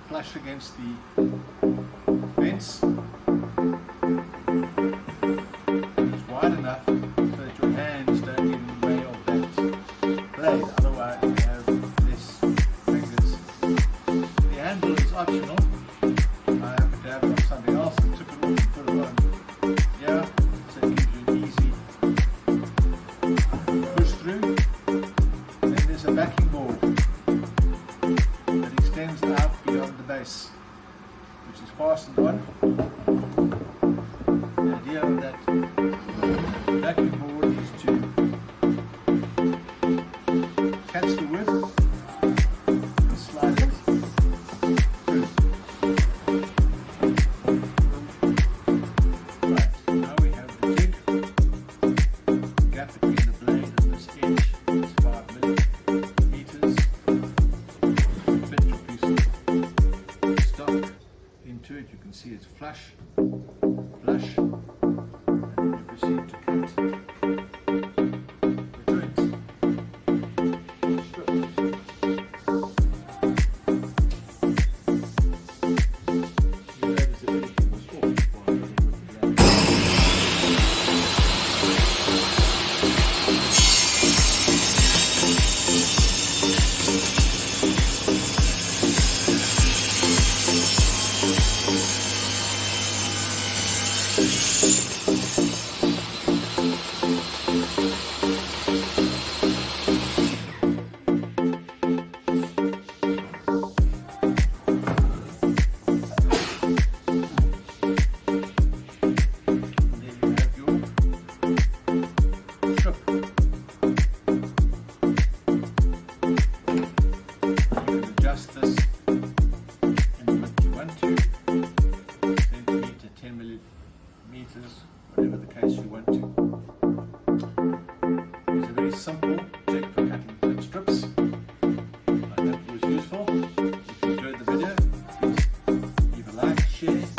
flush against the fence. It's wide enough so that your hands don't get in the way of that blade, otherwise you have less fingers. The handle is optional. I happen to have it on something else and took it off and put it on here, so it gives you an easy push through. And then there's a backing board that extends out beyond the base, which is fastened on. The idea of that backing board is to catch the wood and slide it through. Right, now we have the jig. The gap between the blade and this edge is 5 millimeters. Fit your piece of stock into it. You can see it's flush, and then you proceed to cut the joints. You notice that everything was off before I went in with the other. Adjust this any width you want to, centimeter, 10 millimeters, whatever the case you want to. It's a very simple jig for cutting thin strips. I hope it was useful. If you enjoyed the video, please leave a like, share.